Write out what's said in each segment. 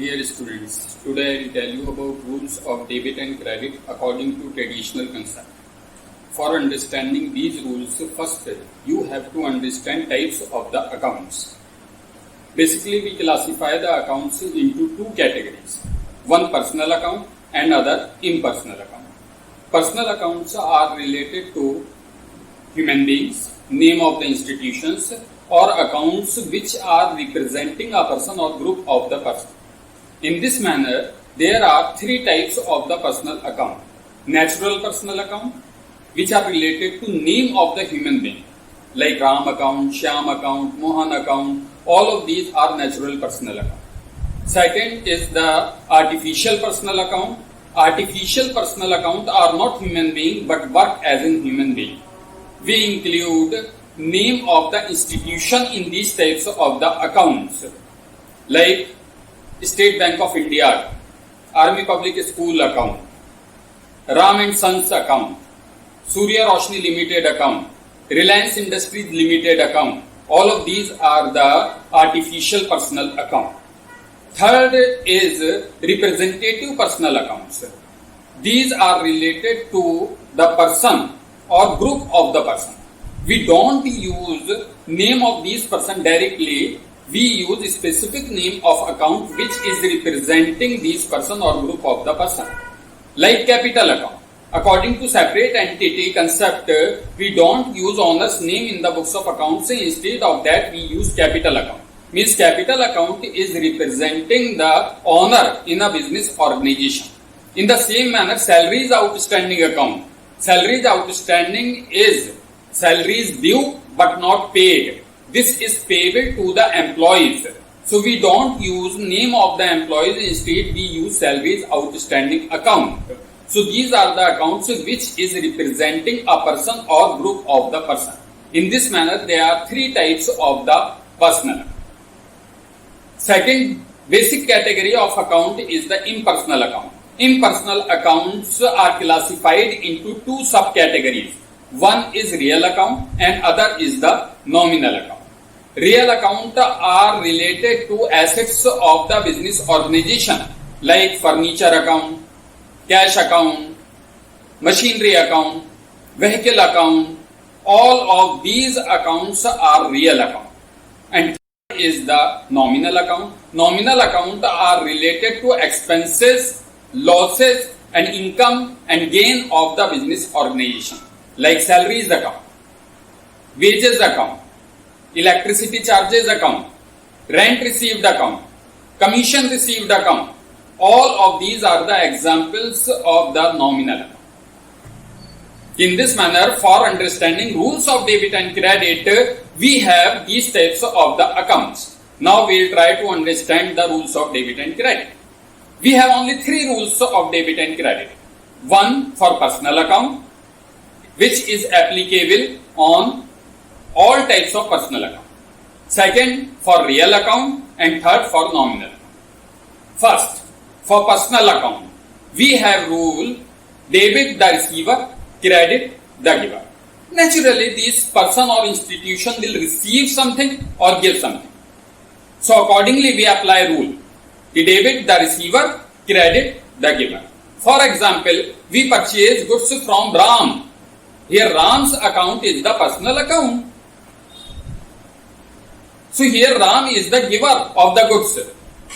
Dear students, today I will tell you about rules of debit and credit according to traditional concept. For understanding these rules, first you have to understand types of the accounts. Basically, we classify the accounts into two categories. One personal account and other impersonal account. Personal accounts are related to human beings, name of the institutions, or accounts which are representing a person or group of the person. In this manner, there are three types of the personal account. Natural personal account, which are related to name of the human being, like Ram account, Shyam account, Mohan account. All of these are natural personal account. Second is the artificial personal account. Artificial personal account are not human being but work as in human being. We include name of the institution in these types of the accounts, like State Bank of India, Army Public School account, Ram and Sons account, Surya Roshni Limited account, Reliance Industries Limited account. All of these are the artificial personal account. Third is representative personal accounts. These are related to the person or group of the person. We don't use name of these person directly. We use specific name of account which is representing this person or group of the person. Like capital account. According to separate entity concept, we don't use owner's name in the books of accounts. Instead of that, we use capital account. Means capital account is representing the owner in a business organization. In the same manner, salaries outstanding account. Salaries outstanding is salaries due but not paid. This is payable to the employees. So we don't use name of the employees. Instead, we use salaries outstanding account. So these are the accounts which is representing a person or group of the person. In this manner, there are three types of the personal. Second basic category of account is the impersonal account. Impersonal accounts are classified into two subcategories. One is real account and other is the nominal account. Real account are related to assets of the business organization like furniture account, cash account, machinery account, vehicle account. All of these accounts are real account. And third is the nominal account. Nominal account are related to expenses, losses and income and gain of the business organization, like salaries account, wages account, electricity charges account, rent received account, commission received account. All of these are the examples of the nominal account. In this manner, for understanding rules of debit and credit, we have these types of the accounts. Now we will try to understand the rules of debit and credit. We have only three rules of debit and credit. One for personal account, which is applicable on all types of personal account. Second, for real account, and third for nominal. First, for personal account, we have rule debit the receiver, credit the giver. Naturally, this person or institution will receive something or give something. So accordingly, we apply rule. We debit the receiver, credit the giver. For example, we purchase goods from Ram. Here Ram's account is the personal account. So here Ram is the giver of the goods.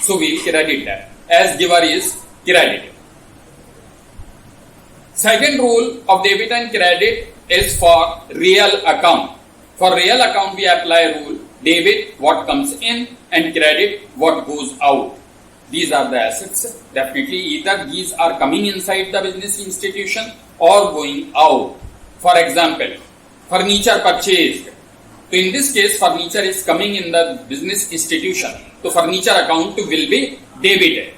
So we will credit that as giver is credited. Second rule of debit and credit is for real account. For real account we apply rule debit what comes in and credit what goes out. These are the assets. Definitely either these are coming inside the business institution or going out. For example, furniture purchased. So in this case, furniture is coming in the business institution. So furniture account will be debited.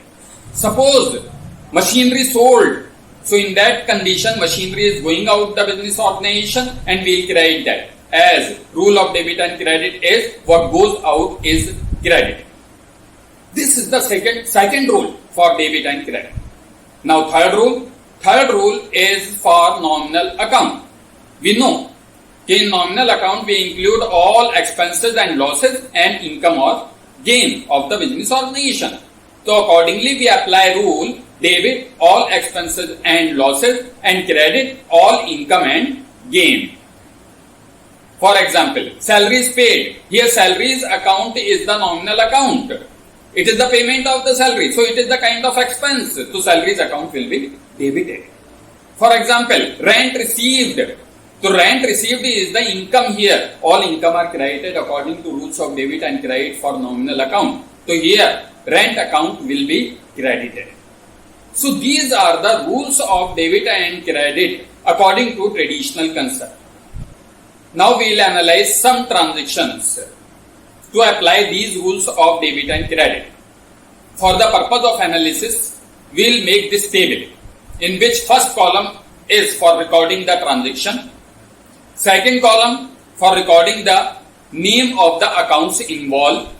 Suppose machinery sold. So in that condition, machinery is going out the business organization and we will credit that. As rule of debit and credit is what goes out is credit. This is the second rule for debit and credit. Now third rule is for nominal account. We know in nominal account we include all expenses and losses and income or gain of the business organization. So accordingly we apply rule debit all expenses and losses and credit all income and gain. For example, salaries paid. Here salaries account is the nominal account. It is the payment of the salary. So it is the kind of expense. So salaries account will be debited. For example, rent received. So rent received is the income here. All income are credited according to rules of debit and credit for nominal account. So here rent account will be credited. So these are the rules of debit and credit according to traditional concept. Now we will analyze some transactions to apply these rules of debit and credit. For the purpose of analysis, we will make this table in which first column is for recording the transaction, second column for recording the name of the accounts involved,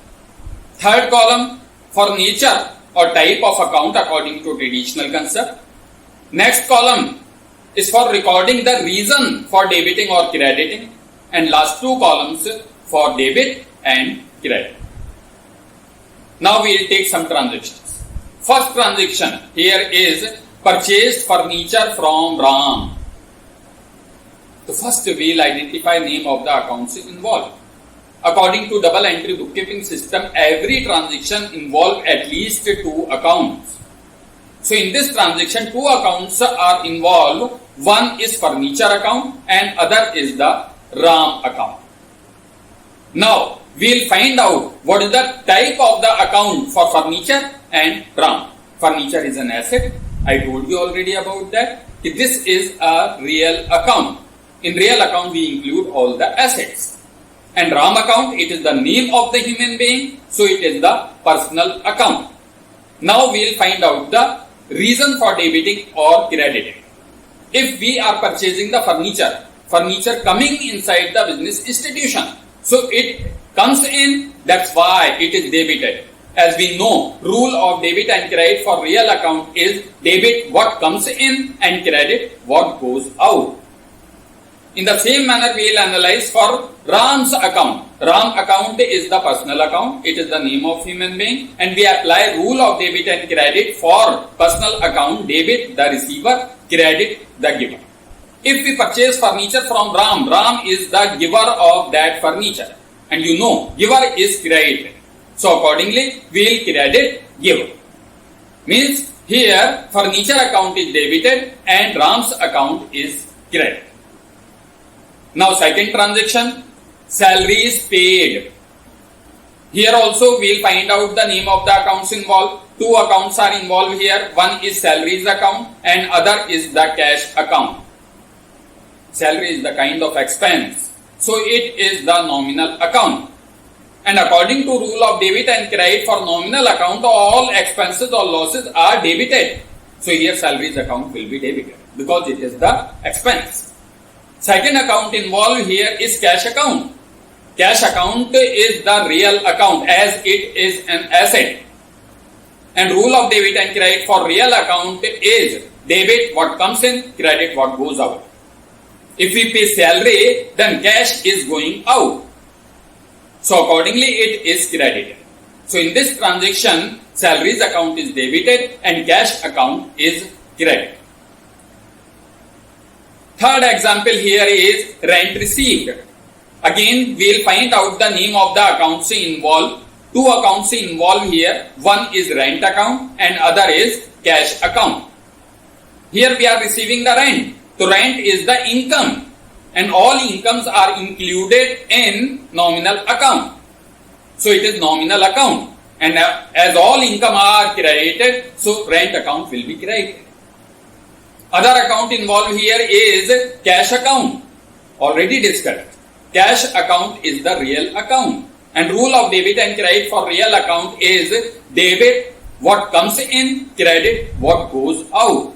third column for nature or type of account according to traditional concept, next column is for recording the reason for debiting or crediting, and last two columns for debit and credit. Now we will take some transactions. First transaction here is purchased furniture from Ram. So first we will identify name of the accounts involved. According to double entry bookkeeping system, every transaction involves at least two accounts. So in this transaction, two accounts are involved. One is furniture account and other is the Ram account. Now we will find out what is the type of the account for furniture and Ram. Furniture is an asset. I told you already about that. This is a real account. In real account we include all the assets. And Ram account, it is the name of the human being, so it is the personal account. Now we will find out the reason for debiting or crediting. If we are purchasing the furniture coming inside the business institution, so it comes in, that's why it is debited. As we know, rule of debit and credit for real account is debit what comes in and credit what goes out. In the same manner, we will analyze for Ram's account. Ram account is the personal account. It is the name of human being, and we apply rule of debit and credit for personal account. Debit the receiver, credit the giver. If we purchase furniture from Ram, Ram is the giver of that furniture, and you know giver is credited. So accordingly, we will credit giver. Means here furniture account is debited and Ram's account is credited. Now second transaction, salaries paid. Here also we will find out the name of the accounts involved. Two accounts are involved here. One is salaries account and other is the cash account. Salary is the kind of expense, so it is the nominal account. And according to rule of debit and credit for nominal account, all expenses or losses are debited. So here salaries account will be debited because it is the expense. Second account involved here is cash account. Cash account is the real account as it is an asset. And rule of debit and credit for real account is debit what comes in, credit what goes out. If we pay salary, then cash is going out. So accordingly it is credited. So in this transaction, salaries account is debited and cash account is credited. Third example here is rent received. Again, we will find out the name of the accounts involved. Two accounts involved here. One is rent account and other is cash account. Here we are receiving the rent. So rent is the income and all incomes are included in nominal account. So it is nominal account, and as all income are credited, so rent account will be credited. Other account involved here is cash account. Already discussed. Cash account is the real account, and rule of debit and credit for real account is debit what comes in, credit what goes out.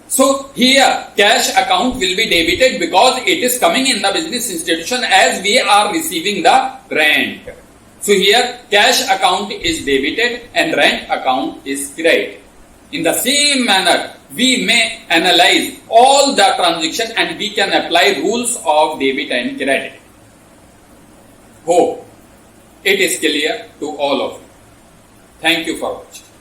So here cash account will be debited because it is coming in the business institution as we are receiving the rent. So here cash account is debited and rent account is credited. In the same manner, we may analyze all the transactions and we can apply rules of debit and credit. Hope it is clear to all of you. Thank you for watching.